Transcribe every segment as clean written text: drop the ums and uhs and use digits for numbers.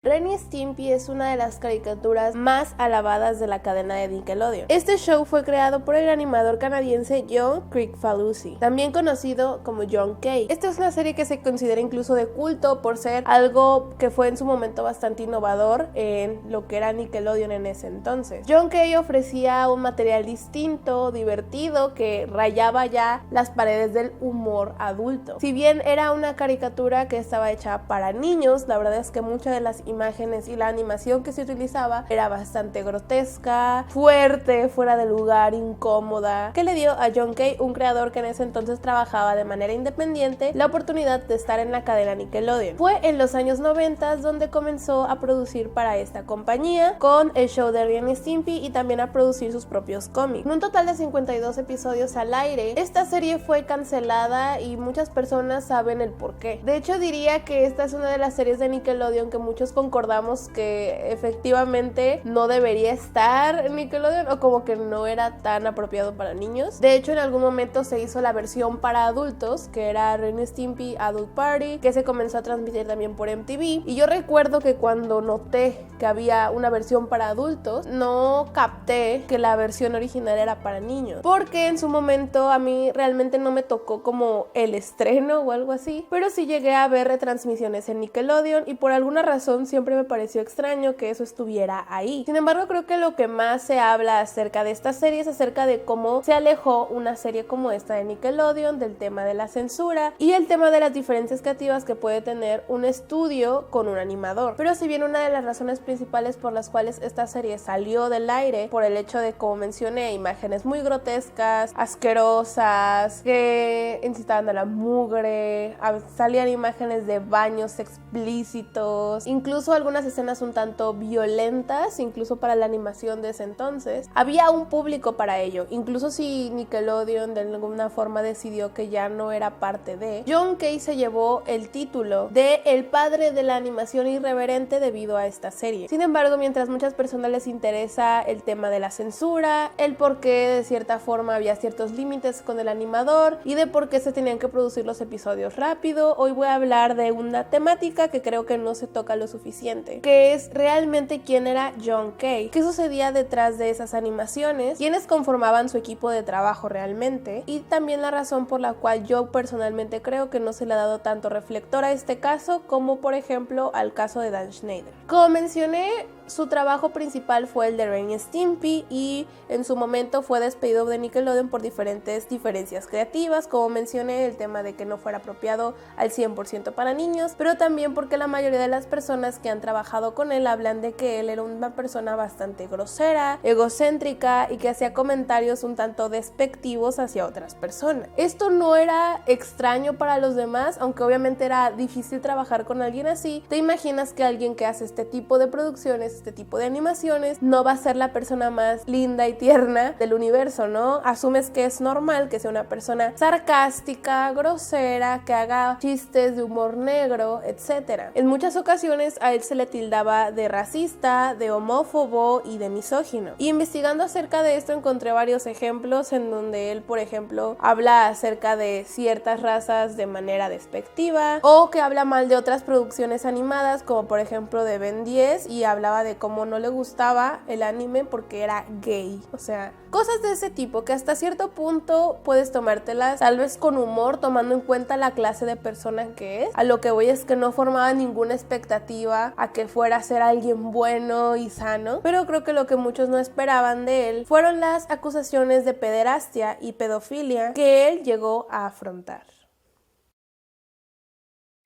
Ren y Stimpy es una de las caricaturas más alabadas de la cadena de Nickelodeon. Este show fue creado por el animador canadiense John Kricfalusi, también conocido como John Kay. Esta es una serie que se considera incluso de culto por ser algo que fue en su momento bastante innovador en lo que era Nickelodeon en ese entonces. John Kay ofrecía un material distinto, divertido, que rayaba ya las paredes del humor adulto. Si bien era una caricatura que estaba hecha para niños, la verdad es que muchas de las imágenes y la animación que se utilizaba era bastante grotesca, fuerte, fuera de lugar, incómoda, que le dio a John Kay, un creador que en ese entonces trabajaba de manera independiente, la oportunidad de estar en la cadena Nickelodeon. Fue en los años 90 donde comenzó a producir para esta compañía con el show de Ren y Stimpy y también a producir sus propios cómics. En un total de 52 episodios al aire, esta serie fue cancelada y muchas personas saben el por qué. De hecho, diría que esta es una de las series de Nickelodeon que muchos concordamos que efectivamente no debería estar en Nickelodeon, o como que no era tan apropiado para niños. De hecho, en algún momento se hizo la versión para adultos, que era Ren y Stimpy Adult Party, que se comenzó a transmitir también por MTV. Y yo recuerdo que cuando noté que había una versión para adultos, no capté que la versión original era para niños, porque en su momento a mí realmente no me tocó como el estreno o algo así, pero sí llegué a ver retransmisiones en Nickelodeon y por alguna razón siempre me pareció extraño que eso estuviera ahí. Sin embargo, creo que lo que más se habla acerca de esta serie es acerca de cómo se alejó una serie como esta de Nickelodeon del tema de la censura y el tema de las diferencias creativas que puede tener un estudio con un animador. Pero si bien una de las razones principales por las cuales esta serie salió del aire, por el hecho de, como mencioné, imágenes muy grotescas, asquerosas, que incitaban a la mugre, salían imágenes de baños explícitos, incluso algunas escenas un tanto violentas, incluso para la animación de ese entonces, había un público para ello. Incluso si Nickelodeon de alguna forma decidió que ya no era parte de, John Kay se llevó el título de el padre de la animación irreverente debido a esta serie. Sin embargo, mientras muchas personas les interesa el tema de la censura, el por qué de cierta forma había ciertos límites con el animador y de por qué se tenían que producir los episodios rápido, hoy voy a hablar de una temática que creo que no se toca lo suficiente, que es realmente quién era John Kay, qué sucedía detrás de esas animaciones, quiénes conformaban su equipo de trabajo realmente, y también la razón por la cual yo personalmente creo que no se le ha dado tanto reflector a este caso como por ejemplo al caso de Dan Schneider. Como mencioné, su trabajo principal fue el de Ren y Stimpy y en su momento fue despedido de Nickelodeon por diferentes diferencias creativas, como mencioné, el tema de que no fuera apropiado al 100% para niños, pero también porque la mayoría de las personas que han trabajado con él hablan de que él era una persona bastante grosera, egocéntrica y que hacía comentarios un tanto despectivos hacia otras personas. Esto no era extraño para los demás, aunque obviamente era difícil trabajar con alguien así. Te imaginas que alguien que hace este tipo de producciones, este tipo de animaciones, no va a ser la persona más linda y tierna del universo, ¿no? Asumes que es normal que sea una persona sarcástica, grosera, que haga chistes de humor negro, etc. En muchas ocasiones a él se le tildaba de racista, de homófobo y de misógino. Y investigando acerca de esto encontré varios ejemplos en donde él, por ejemplo, habla acerca de ciertas razas de manera despectiva, o que habla mal de otras producciones animadas, como por ejemplo de Ben 10, y hablaba de cómo no le gustaba el anime porque era gay. O sea, cosas de ese tipo que hasta cierto punto puedes tomártelas tal vez con humor, tomando en cuenta la clase de persona que es. A lo que voy es que no formaba ninguna expectativa a que fuera a ser alguien bueno y sano, pero creo que lo que muchos no esperaban de él fueron las acusaciones de pederastia y pedofilia que él llegó a afrontar.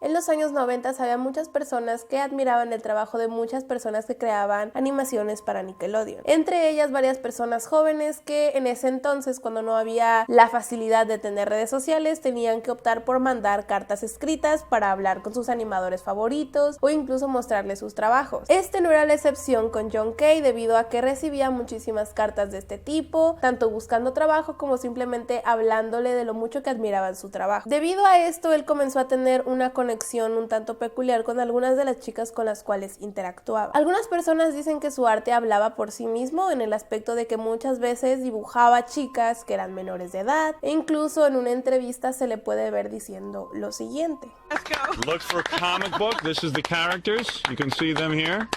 En los años 90 había muchas personas que admiraban el trabajo de muchas personas que creaban animaciones para Nickelodeon. Entre ellas varias personas jóvenes que en ese entonces, cuando no había la facilidad de tener redes sociales, tenían que optar por mandar cartas escritas para hablar con sus animadores favoritos o incluso mostrarles sus trabajos. Este no era la excepción con John Kay, debido a que recibía muchísimas cartas de este tipo, tanto buscando trabajo como simplemente hablándole de lo mucho que admiraban su trabajo. Debido a esto, él comenzó a tener una conexión conexión un tanto peculiar con algunas de las chicas con las cuales interactuaba. Algunas personas dicen que su arte hablaba por sí mismo en el aspecto de que muchas veces dibujaba chicas que eran menores de edad, e incluso en una entrevista se le puede ver diciendo lo siguiente. Look for a comic book. This is the characters. You can see them here.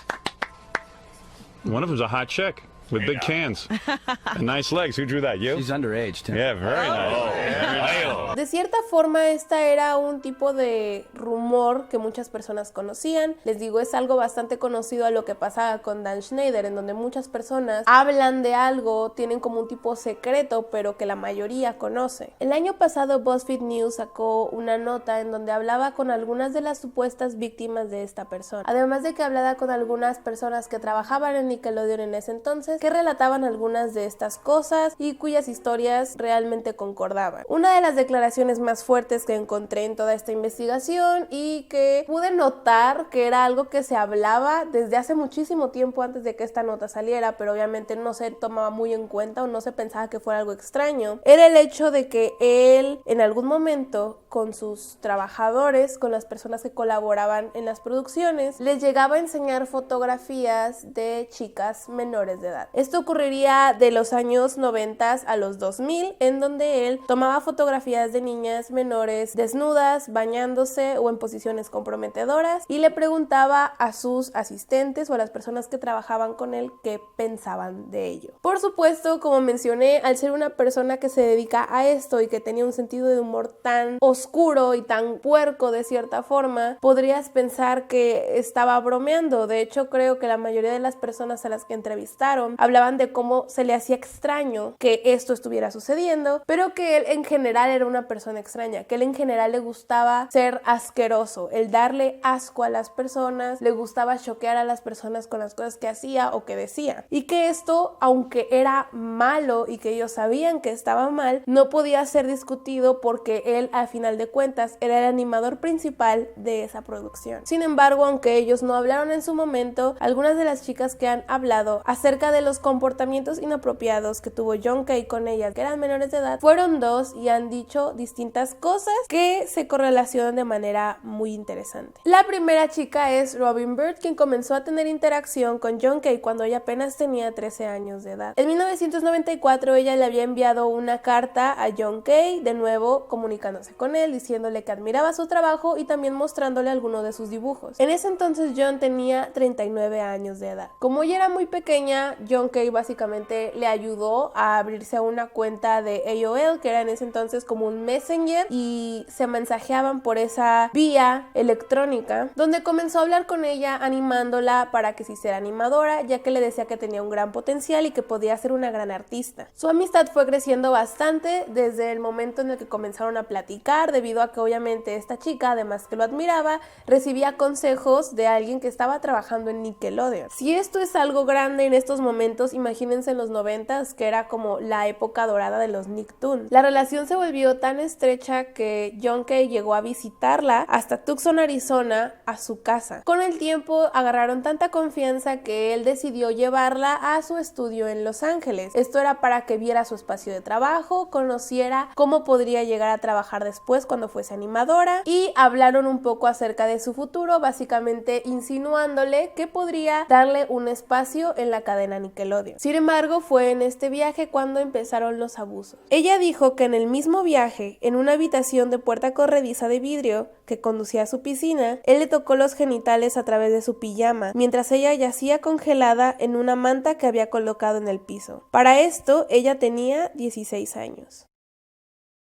One of them's a hot chick with big cans and nice legs. Who drew that? You? She's underage, too. Yeah, very nice. De cierta forma, esta era un tipo de rumor que muchas personas conocían. Les digo, es algo bastante conocido a lo que pasaba con Dan Schneider, en donde muchas personas hablan de algo, tienen como un tipo secreto, pero que la mayoría conoce. El año pasado, BuzzFeed News sacó una nota en donde hablaba con algunas de las supuestas víctimas de esta persona. Además de que hablaba con algunas personas que trabajaban en Nickelodeon en ese entonces, que relataban algunas de estas cosas y cuyas historias realmente concordaban. Una de las declaraciones más fuertes que encontré en toda esta investigación y que pude notar que era algo que se hablaba desde hace muchísimo tiempo antes de que esta nota saliera, pero obviamente no se tomaba muy en cuenta o no se pensaba que fuera algo extraño, era el hecho de que él en algún momento con sus trabajadores, con las personas que colaboraban en las producciones, les llegaba a enseñar fotografías de chicas menores de edad. Esto ocurriría de los años 90 a los 2000, en donde él tomaba fotografías de niñas menores desnudas, bañándose o en posiciones comprometedoras, y le preguntaba a sus asistentes o a las personas que trabajaban con él qué pensaban de ello. Por supuesto, como mencioné, al ser una persona que se dedica a esto y que tenía un sentido de humor tan oscuro y tan puerco de cierta forma, podrías pensar que estaba bromeando. De hecho, creo que la mayoría de las personas a las que entrevistaron hablaban de cómo se le hacía extraño que esto estuviera sucediendo, pero que él en general era una persona extraña, que él en general le gustaba ser asqueroso, el darle asco a las personas, le gustaba choquear a las personas con las cosas que hacía o que decía, y que esto, aunque era malo y que ellos sabían que estaba mal, no podía ser discutido porque él al final de cuentas era el animador principal de esa producción. Sin embargo, aunque ellos no hablaron en su momento, algunas de las chicas que han hablado acerca de los comportamientos inapropiados que tuvo John Kay con ellas que eran menores de edad fueron dos y han dicho distintas cosas que se correlacionan de manera muy interesante. La primera chica es Robin Bird, quien comenzó a tener interacción con John Kay cuando ella apenas tenía 13 años de edad. En 1994 ella le había enviado una carta a John Kay, de nuevo comunicándose con él, diciéndole que admiraba su trabajo y también mostrándole algunos de sus dibujos. En ese entonces John tenía 39 años de edad. Como ella era muy pequeña, John Kay básicamente le ayudó a abrirse una cuenta de AOL, que era en ese entonces como un Messenger, y se mensajeaban por esa vía electrónica, donde comenzó a hablar con ella animándola para que se hiciera animadora, ya que le decía que tenía un gran potencial y que podía ser una gran artista. Su amistad fue creciendo bastante desde el momento en el que comenzaron a platicar, debido a que obviamente esta chica, además que lo admiraba, recibía consejos de alguien que estaba trabajando en Nickelodeon. Si esto es algo grande en estos momentos, imagínense en los 90s, que era como la época dorada de los Nicktoons. La relación se volvió tan estrecha que John Kay llegó a visitarla hasta Tucson, Arizona, a su casa. Con el tiempo agarraron tanta confianza que él decidió llevarla a su estudio en Los Ángeles. Esto era para que viera su espacio de trabajo, conociera cómo podría llegar a trabajar después cuando fuese animadora, y hablaron un poco acerca de su futuro, básicamente insinuándole que podría darle un espacio en la cadena Nickelodeon. Sin embargo, fue en este viaje cuando empezaron los abusos. Ella dijo que en el mismo viaje, en una habitación de puerta corrediza de vidrio que conducía a su piscina, él le tocó los genitales a través de su pijama, mientras ella yacía congelada en una manta que había colocado en el piso. Para esto, ella tenía 16 años.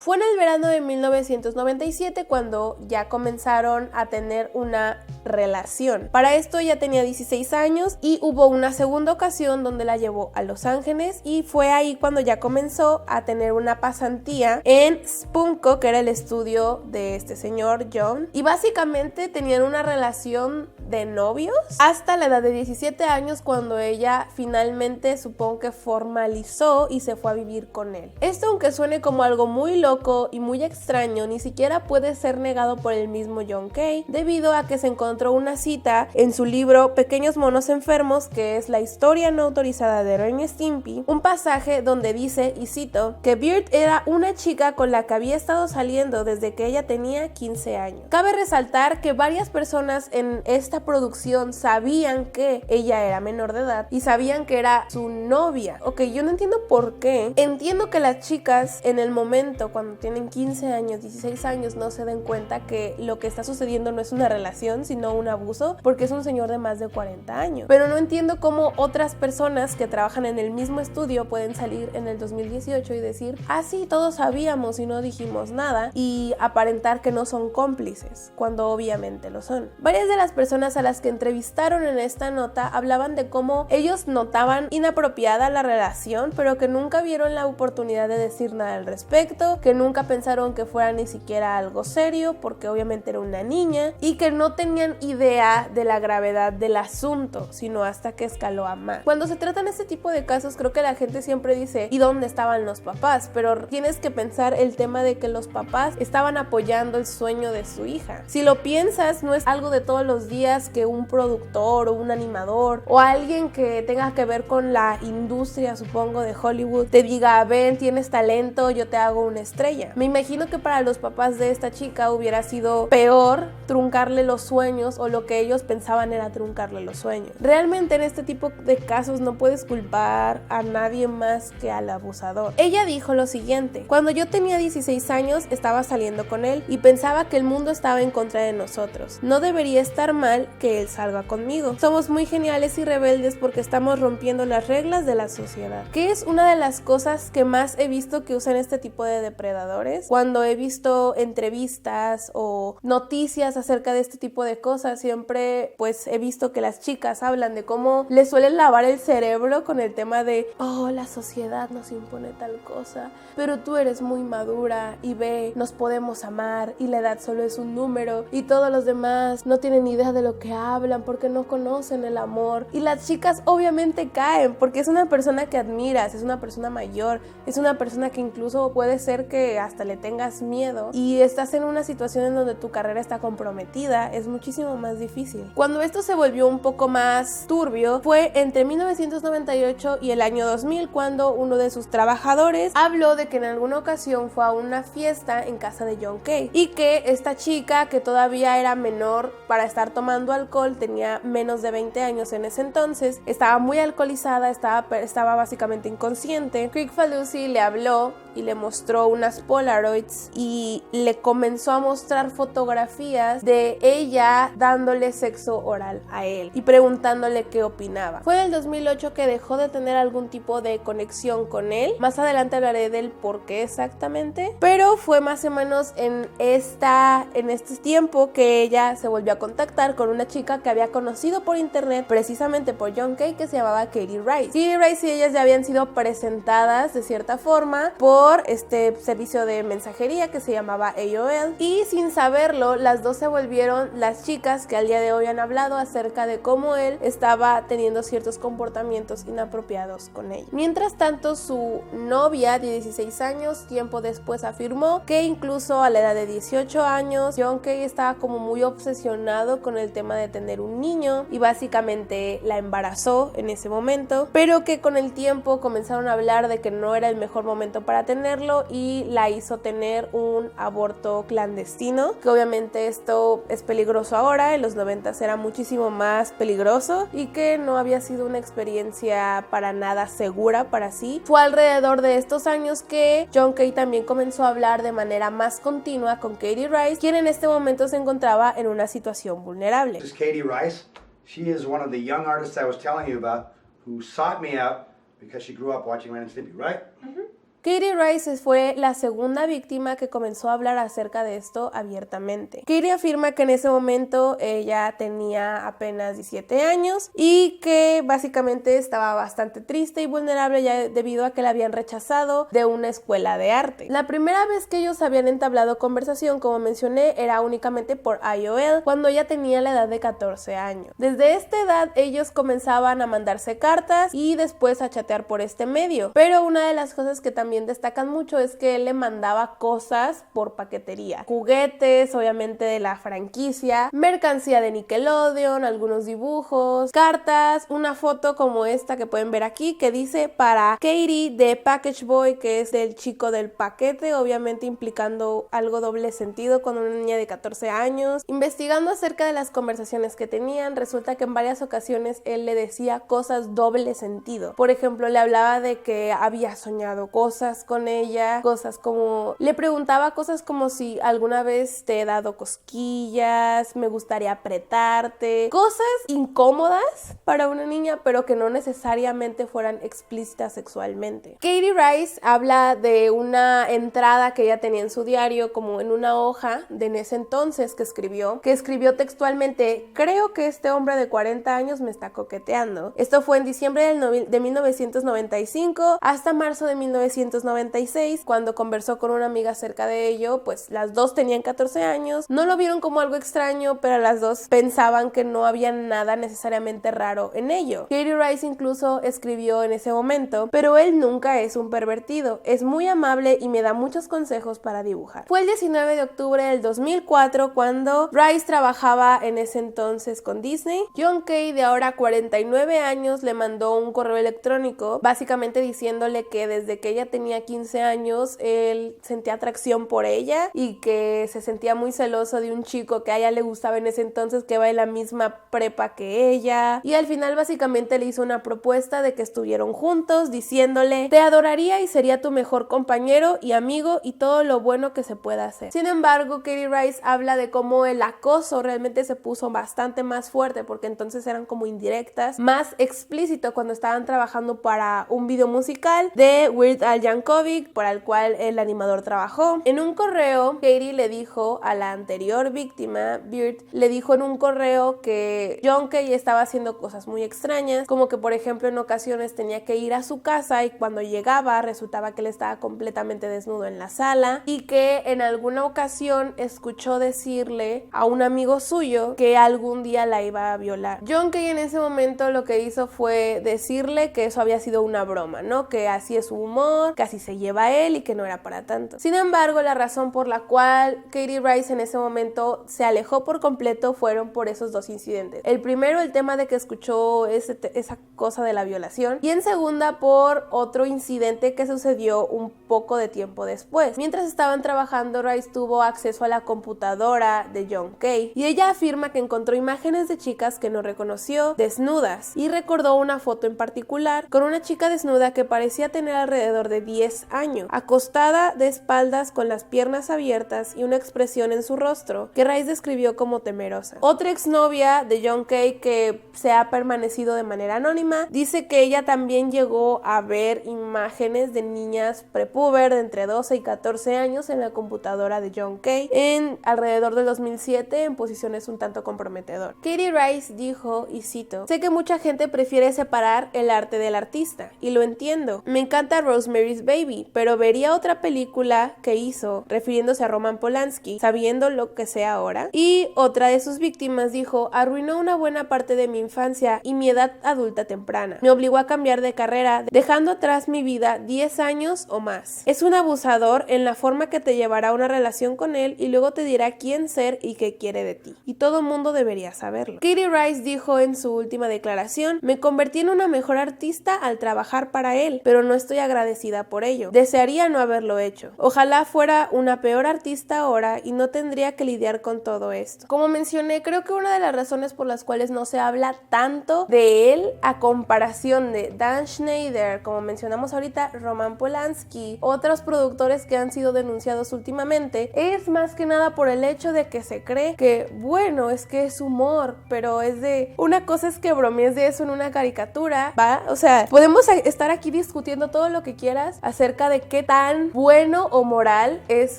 Fue en el verano de 1997 cuando ya comenzaron a tener una relación. Para esto ella tenía 16 años y hubo una segunda ocasión donde la llevó a Los Ángeles, y fue ahí cuando ya comenzó a tener una pasantía en Spunko, que era el estudio de este señor John, y básicamente tenían una relación de novios hasta la edad de 17 años, cuando ella finalmente, supongo que formalizó y se fue a vivir con él. Esto, aunque suene como algo muy loco y muy extraño, ni siquiera puede ser negado por el mismo John Kay, debido a que se encontró una cita en su libro Pequeños monos enfermos, que es la historia no autorizada de Ren y Stimpy, un pasaje donde dice, y cito, que Byrd era una chica con la que había estado saliendo desde que ella tenía 15 años. Cabe resaltar que varias personas en esta producción sabían que ella era menor de edad y sabían que era su novia. Ok, yo no entiendo por qué. Entiendo que las chicas en el momento, cuando tienen 15 años, 16 años, no se den cuenta que lo que está sucediendo no es una relación, sino un abuso, porque es un señor de más de 40 años. Pero no entiendo cómo otras personas que trabajan en el mismo estudio pueden salir en el 2018 y decir, ah sí, todos sabíamos y no dijimos nada, y aparentar que no son cómplices, cuando obviamente lo son. Varias de las personas a las que entrevistaron en esta nota hablaban de cómo ellos notaban inapropiada la relación, pero que nunca vieron la oportunidad de decir nada al respecto, que nunca pensaron que fuera ni siquiera algo serio, porque obviamente era una niña, y que no tenían idea de la gravedad del asunto, sino hasta que escaló a más. Cuando se tratan este tipo de casos, creo que la gente siempre dice, ¿y dónde estaban los papás? Pero tienes que pensar el tema de que los papás estaban apoyando el sueño de su hija. Si lo piensas, no es algo de todos los días que un productor o un animador o alguien que tenga que ver con la industria, supongo, de Hollywood, te diga, ven, tienes talento, yo te hago una estrella. Me imagino que para los papás de esta chica hubiera sido peor truncarle los sueños, o lo que ellos pensaban era truncarle los sueños. Realmente en este tipo de casos no puedes culpar a nadie más que al abusador. Ella dijo lo siguiente: cuando yo tenía 16 años estaba saliendo con él y pensaba que el mundo estaba en contra de nosotros. No debería estar mal que él salga conmigo. Somos muy geniales y rebeldes porque estamos rompiendo las reglas de la sociedad. Que es una de las cosas que más he visto que usan este tipo de depredadores. Cuando he visto entrevistas o noticias acerca de este tipo de cosas, siempre pues he visto que las chicas hablan de cómo les suelen lavar el cerebro con el tema de, oh, la sociedad nos impone tal cosa, pero tú eres muy madura y ve, nos podemos amar y la edad solo es un número y todos los demás no tienen idea de lo que hablan porque no conocen el amor. Y las chicas obviamente caen porque es una persona que admiras, es una persona mayor, es una persona que incluso puede ser que hasta le tengas miedo, y estás en una situación en donde tu carrera está comprometida. Es muchísimo más difícil. Cuando esto se volvió un poco más turbio fue entre 1998 y el año 2000, cuando uno de sus trabajadores habló de que en alguna ocasión fue a una fiesta en casa de John Kay y que esta chica, que todavía era menor para estar tomando alcohol, tenía menos de 20 años en ese entonces, estaba muy alcoholizada, estaba básicamente inconsciente. Craig Falusi le habló y le mostró unas Polaroids y le comenzó a mostrar fotografías de ella dándole sexo oral a él y preguntándole qué opinaba. Fue en el 2008 que dejó de tener algún tipo de conexión con él. Más adelante hablaré del por qué exactamente, pero fue más o menos en este tiempo que ella se volvió a contactar con una chica que había conocido por internet, precisamente por John Kay, que se llamaba Katie Rice. Katie Rice y ellas ya habían sido presentadas de cierta forma por este servicio de mensajería que se llamaba AOL, y sin saberlo las dos se volvieron las chicas que al día de hoy han hablado acerca de cómo él estaba teniendo ciertos comportamientos inapropiados con ella. Mientras tanto, su novia de 16 años tiempo después afirmó que incluso a la edad de 18 años John Kay estaba como muy obsesionado con el tema de tener un niño y básicamente la embarazó en ese momento, pero que con el tiempo comenzaron a hablar de que no era el mejor momento para tenerlo y la hizo tener un aborto clandestino, que obviamente esto es peligroso ahora, en los 90 era muchísimo más peligroso y que no había sido una experiencia para nada segura para sí. Fue alrededor de estos años que John Kay también comenzó a hablar de manera más continua con Katie Rice, quien en este momento se encontraba en una situación vulnerable. This is Katie Rice. She is one of the young artists I was telling you about who sought me out because she grew up watching Ren and Stimpy, right? Mm-hmm. Katie Rice fue la segunda víctima que comenzó a hablar acerca de esto abiertamente. Katie afirma que en ese momento ella tenía apenas 17 años y que básicamente estaba bastante triste y vulnerable ya debido a que la habían rechazado de una escuela de arte. La primera vez que ellos habían entablado conversación, como mencioné, era únicamente por IOL, cuando ella tenía la edad de 14 años. Desde esta edad ellos comenzaban a mandarse cartas y después a chatear por este medio, pero una de las cosas que también destacan mucho es que él le mandaba cosas por paquetería, juguetes obviamente de la franquicia, mercancía de Nickelodeon, algunos dibujos, cartas, una foto como esta que pueden ver aquí que dice para Katie de Package Boy, que es del chico del paquete, obviamente implicando algo doble sentido con una niña de 14 años. Investigando acerca de las conversaciones que tenían, resulta que en varias ocasiones él le decía cosas doble sentido. Por ejemplo, le hablaba de que había soñado cosas con ella, cosas como... le preguntaba cosas como si alguna vez te he dado cosquillas, me gustaría apretarte, cosas incómodas para una niña, pero que no necesariamente fueran explícitas sexualmente. Katie Rice habla de una entrada que ella tenía en su diario, como en una hoja de en ese entonces que escribió textualmente: creo que este hombre de 40 años me está coqueteando. Esto fue en diciembre de 1995 hasta marzo de 1996, cuando conversó con una amiga acerca de ello. Pues las dos tenían 14 años, no lo vieron como algo extraño, pero las dos pensaban que no había nada necesariamente raro en ello. Katie Rice incluso escribió en ese momento: pero él nunca es un pervertido, es muy amable y me da muchos consejos para dibujar. Fue el 19 de octubre del 2004 cuando Rice trabajaba en ese entonces con Disney. John Kay, de ahora 49 años, le mandó un correo electrónico básicamente diciéndole que desde que ella tenía 15 años él sentía atracción por ella y que se sentía muy celoso de un chico que a ella le gustaba en ese entonces, que va en la misma prepa que ella, y al final básicamente le hizo una propuesta de que estuvieron juntos, diciéndole: te adoraría y sería tu mejor compañero y amigo y todo lo bueno que se pueda hacer. Sin embargo, Katie Rice habla de cómo el acoso realmente se puso bastante más fuerte, porque entonces eran como indirectas, más explícito cuando estaban trabajando para un video musical de Weird Al Yankovic, para el cual el animador trabajó. En un correo, Katie le dijo a la anterior víctima, Beard, le dijo en un correo que John Kay estaba haciendo cosas muy extrañas, como que por ejemplo en ocasiones tenía que ir a su casa y cuando llegaba resultaba que él estaba completamente desnudo en la sala, y que en alguna ocasión escuchó decirle a un amigo suyo que algún día la iba a violar. John Kay en ese momento lo que hizo fue decirle que eso había sido una broma, ¿no? Que así es su humor, que así se lleva él y que no era para tanto. Sin embargo, la razón por la cual Katie Rice en ese momento se alejó por completo fueron por esos dos incidentes. El primero, el tema de que escuchó esa cosa de la violación, y en segunda por otro incidente que sucedió un poco de tiempo después. Mientras estaban trabajando, Rice tuvo acceso a la computadora de John Kay y ella afirma que encontró imágenes de chicas que no reconoció desnudas, y recordó una foto en particular con una chica desnuda que parecía tener alrededor de 10 años, acostada de espaldas con las piernas abiertas y una expresión en su rostro que Rice describió como temerosa. Otra exnovia de John Kay, que se ha permanecido de manera anónima, dice que ella también llegó a ver imágenes de niñas prepuber de entre 12 y 14 años en la computadora de John Kay en alrededor del 2007 en posiciones un tanto comprometedoras. Katie Rice dijo, y cito: sé que mucha gente prefiere separar el arte del artista, y lo entiendo. Me encanta Rosemary's Baby, pero vería otra película que hizo, refiriéndose a Roman Polanski, sabiendo lo que sé ahora. Y otra de sus víctimas dijo: arruinó una buena parte de mi infancia y mi edad adulta temprana. Me obligó a cambiar de carrera, dejando atrás mi vida 10 años o más. Es un abusador en la forma que te llevará a una relación con él y luego te dirá quién ser y qué quiere de ti. Y todo mundo debería saberlo. Katie Rice dijo en su última declaración: me convertí en una mejor artista al trabajar para él, pero no estoy agradecida por ello. Desearía no haberlo hecho. Ojalá fuera una peor artista ahora y no tendría que lidiar con todo esto. Como mencioné, creo que una de las razones por las cuales no se habla tanto de él a comparación de Dan Schneider, como mencionamos ahorita, Roman Polanski, otros productores que han sido denunciados últimamente, es más que nada por el hecho de que se cree que, bueno, es que es humor, pero es de... una cosa es que bromees de eso en una caricatura, ¿va? O sea, podemos estar aquí discutiendo todo lo que quieras, películas acerca de qué tan bueno o moral es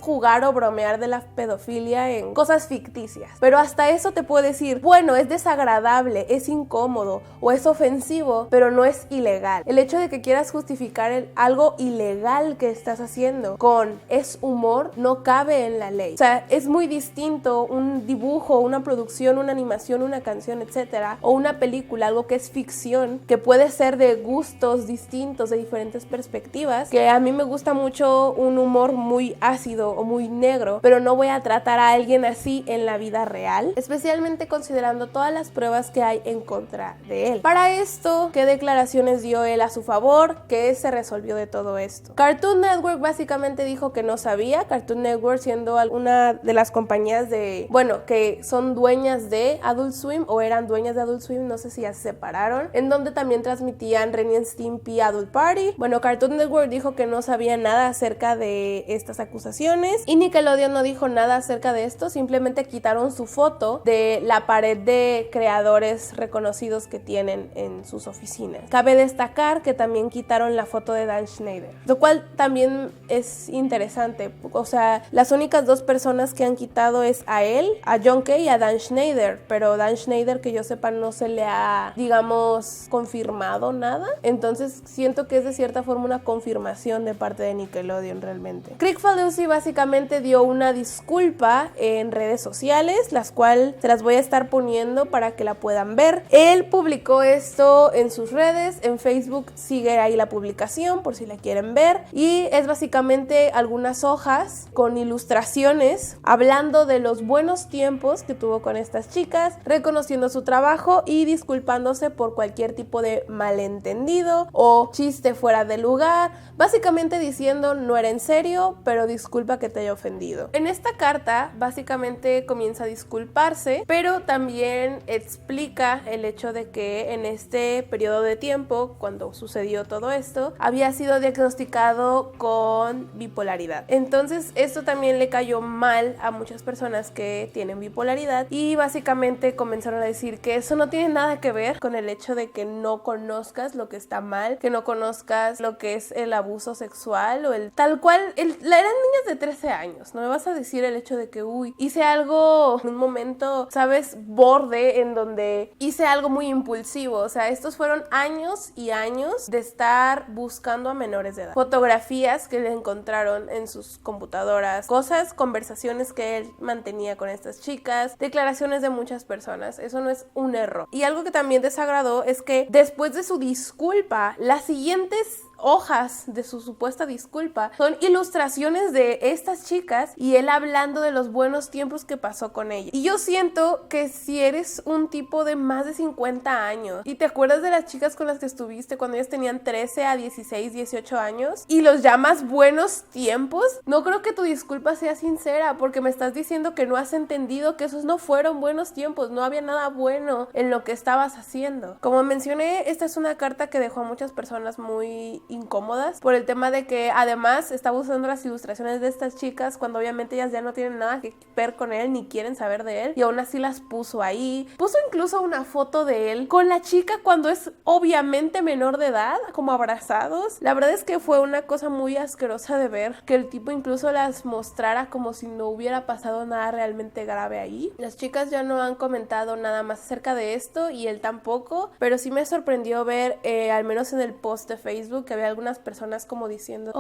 jugar o bromear de la pedofilia en cosas ficticias. Pero hasta eso te puedo decir, bueno, es desagradable, es incómodo o es ofensivo, pero no es ilegal. El hecho de que quieras justificar algo ilegal que estás haciendo con es humor no cabe en la ley. O sea, es muy distinto un dibujo, una producción, una animación, una canción, etcétera, o una película, algo que es ficción, que puede ser de gustos distintos, de diferentes perspectivas, que a mí me gusta mucho un humor muy ácido o muy negro, pero no voy a tratar a alguien así en la vida real, especialmente considerando todas las pruebas que hay en contra de él. Para esto, ¿qué declaraciones dio él a su favor? ¿Qué se resolvió de todo esto? Cartoon Network básicamente dijo que no sabía. Cartoon Network siendo una de las compañías que son dueñas de Adult Swim o eran dueñas de Adult Swim, no sé si ya se separaron, en donde también transmitían Ren y Stimpy Adult Party. Bueno, Cartoon Network dijo que no sabía nada acerca de estas acusaciones y Nickelodeon no dijo nada acerca de esto, simplemente quitaron su foto de la pared de creadores reconocidos que tienen en sus oficinas. Cabe destacar que también quitaron la foto de Dan Schneider, lo cual también es interesante. O sea, las únicas dos personas que han quitado es a él, a John Kay y a Dan Schneider, pero Dan Schneider, que yo sepa, no se le ha, digamos, confirmado nada. Entonces siento que es de cierta forma una confirmación de parte de Nickelodeon realmente. Craig Falusi básicamente dio una disculpa en redes sociales, las cuales se las voy a estar poniendo para que la puedan ver. Él publicó esto en sus redes, en Facebook sigue ahí la publicación por si la quieren ver, y es básicamente algunas hojas con ilustraciones hablando de los buenos tiempos que tuvo con estas chicas, reconociendo su trabajo y disculpándose por cualquier tipo de malentendido o chiste fuera de lugar, básicamente diciendo no era en serio, pero disculpa que te haya ofendido. En esta carta básicamente comienza a disculparse, pero también explica el hecho de que en este periodo de tiempo, cuando sucedió todo esto, había sido diagnosticado con bipolaridad. Entonces esto también le cayó mal a muchas personas que tienen bipolaridad y básicamente comenzaron a decir que eso no tiene nada que ver con el hecho de que no conozcas lo que está mal, que no conozcas lo que es el abuso sexual o el tal cual, eran niñas de 13 años, no me vas a decir el hecho de que hice algo en un momento, sabes, borde, en donde hice algo muy impulsivo. O sea, estos fueron años y años de estar buscando a menores de edad, fotografías que le encontraron en sus computadoras, conversaciones que él mantenía con estas chicas, declaraciones de muchas personas. Eso no es un error. Y algo que también desagradó es que después de su disculpa, las siguientes hojas de su supuesta disculpa son ilustraciones de estas chicas y él hablando de los buenos tiempos que pasó con ellas. Y yo siento que si eres un tipo de más de 50 años y te acuerdas de las chicas con las que estuviste cuando ellas tenían 13 a 16, 18 años y los llamas buenos tiempos, no creo que tu disculpa sea sincera, porque me estás diciendo que no has entendido que esos no fueron buenos tiempos, no había nada bueno en lo que estabas haciendo. Como mencioné, esta es una carta que dejó a muchas personas muy incómodas por el tema de que además estaba usando las ilustraciones de estas chicas cuando obviamente ellas ya no tienen nada que ver con él ni quieren saber de él, y aún así las puso ahí. Puso incluso una foto de él con la chica cuando es obviamente menor de edad, como abrazados. La verdad es que fue una cosa muy asquerosa de ver, que el tipo incluso las mostrara como si no hubiera pasado nada realmente grave ahí. Las chicas ya no han comentado nada más acerca de esto y él tampoco, pero sí me sorprendió ver, al menos en el post de Facebook, que había algunas personas como diciendo,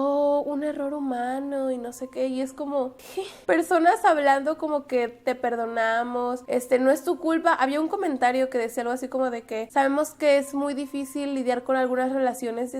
un error humano y no sé qué, y es como, ¿qué? Personas hablando como que te perdonamos, no es tu culpa. Había un comentario que decía algo así como de que sabemos que es muy difícil lidiar con algunas relaciones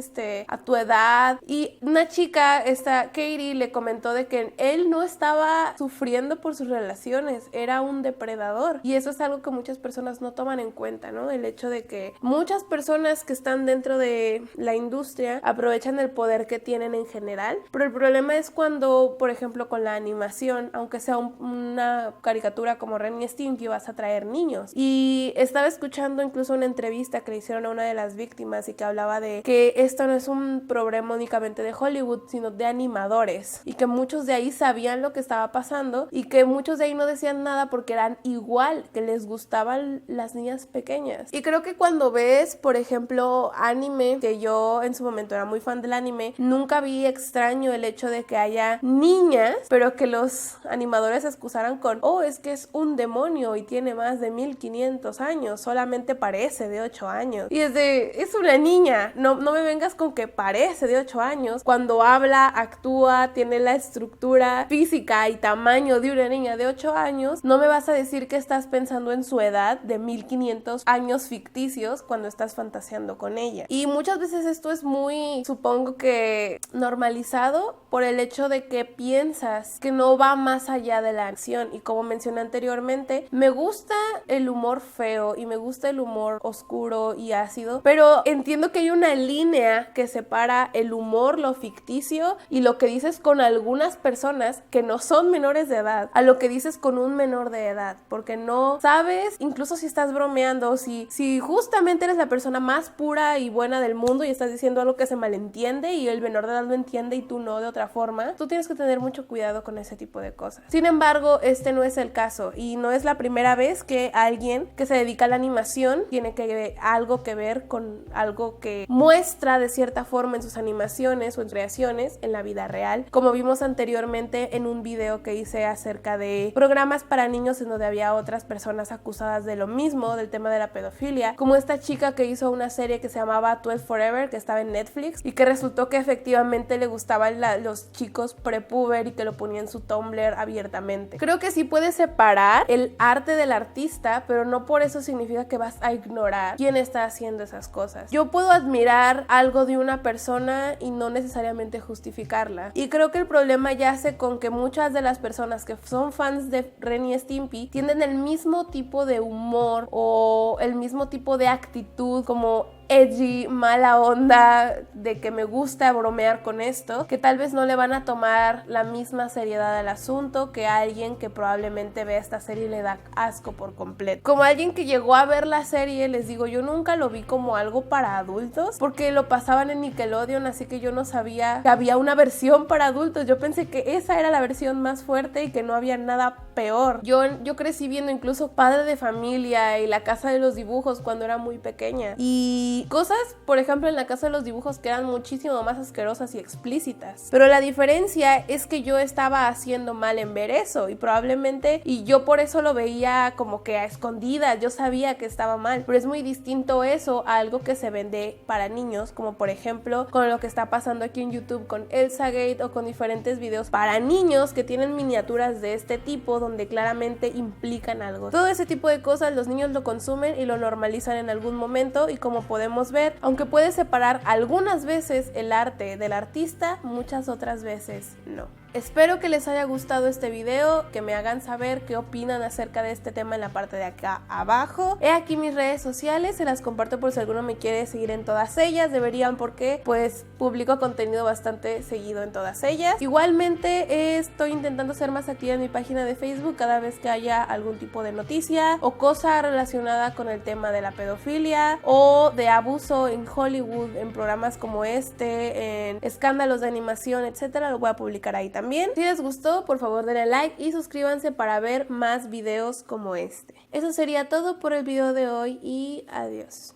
a tu edad, y una chica, Katie, le comentó de que él no estaba sufriendo por sus relaciones, era un depredador, y eso es algo que muchas personas no toman en cuenta, ¿no? El hecho de que muchas personas que están dentro de la industria aprovechan el poder que tienen en general, pero el problema es cuando, por ejemplo, con la animación, aunque sea una caricatura como Ren y Stimpy, vas a traer niños. Y estaba escuchando incluso una entrevista que le hicieron a una de las víctimas y que hablaba de que esto no es un problema únicamente de Hollywood, sino de animadores, y que muchos de ahí sabían lo que estaba pasando y que muchos de ahí no decían nada porque eran igual, que les gustaban las niñas pequeñas. Y creo que cuando ves, por ejemplo, anime, que yo en su momento momento era muy fan del anime, nunca vi extraño el hecho de que haya niñas, pero que los animadores se excusaran con, oh, es que es un demonio y tiene más de 1500 años, solamente parece de 8 años. Y es una niña, no me vengas con que parece de 8 años. Cuando habla, actúa, tiene la estructura física y tamaño de una niña de 8 años, no me vas a decir que estás pensando en su edad de 1500 años ficticios cuando estás fantaseando con ella. Y muchas veces esto es muy, supongo que normalizado por el hecho de que piensas que no va más allá de la acción. Y como mencioné anteriormente, me gusta el humor feo y me gusta el humor oscuro y ácido, pero entiendo que hay una línea que separa el humor, lo ficticio y lo que dices con algunas personas que no son menores de edad a lo que dices con un menor de edad, porque no sabes, incluso si estás bromeando, si justamente eres la persona más pura y buena del mundo y estás diciendo algo que se malentiende y el menor de edad lo entiende y tú no, de otra forma, tú tienes que tener mucho cuidado con ese tipo de cosas. Sin embargo, este no es el caso y no es la primera vez que alguien que se dedica a la animación tiene algo que ver con algo que muestra de cierta forma en sus animaciones o en creaciones en la vida real, como vimos anteriormente en un video que hice acerca de programas para niños en donde había otras personas acusadas de lo mismo, del tema de la pedofilia, como esta chica que hizo una serie que se llamaba 12 Forever, que estaba en Netflix y que resultó que efectivamente le gustaban los chicos prepuber y que lo ponía en su Tumblr abiertamente. Creo que sí puedes separar el arte del artista, pero no por eso significa que vas a ignorar quién está haciendo esas cosas. Yo puedo admirar algo de una persona y no necesariamente justificarla. Y creo que el problema yace con que muchas de las personas que son fans de Ren y Stimpy tienen el mismo tipo de humor o el mismo tipo de actitud como edgy, mala onda, de que me gusta bromear con esto, que tal vez no le van a tomar la misma seriedad al asunto que alguien que probablemente ve esta serie y le da asco por completo. Como alguien que llegó a ver la serie, les digo, yo nunca lo vi como algo para adultos, porque lo pasaban en Nickelodeon, así que yo no sabía que había una versión para adultos. Yo pensé que esa era la versión más fuerte y que no había nada peor. Yo crecí viendo incluso Padre de Familia y La Casa de los Dibujos cuando era muy pequeña. Y cosas, por ejemplo, en La Casa de los Dibujos que eran muchísimo más asquerosas y explícitas. Pero la diferencia es que yo estaba haciendo mal en ver eso y probablemente, y yo por eso lo veía como que a escondidas, yo sabía que estaba mal, pero es muy distinto eso a algo que se vende para niños, como por ejemplo con lo que está pasando aquí en YouTube con Elsagate o con diferentes videos para niños que tienen miniaturas de este tipo donde claramente implican algo. Todo ese tipo de cosas los niños lo consumen y lo normalizan en algún momento, y como podemos ver, aunque puedes separar algunas veces el arte del artista, muchas otras veces no. Espero que les haya gustado este video, que me hagan saber qué opinan acerca de este tema en la parte de acá abajo. He aquí mis redes sociales, se las comparto por si alguno me quiere seguir en todas ellas, deberían, porque pues publico contenido bastante seguido en todas ellas. Igualmente estoy intentando ser más activa en mi página de Facebook cada vez que haya algún tipo de noticia o cosa relacionada con el tema de la pedofilia o de abuso en Hollywood, en programas como este, en escándalos de animación, etcétera. Lo voy a publicar ahí también. Si les gustó, por favor denle like y suscríbanse para ver más videos como este. Eso sería todo por el video de hoy y adiós.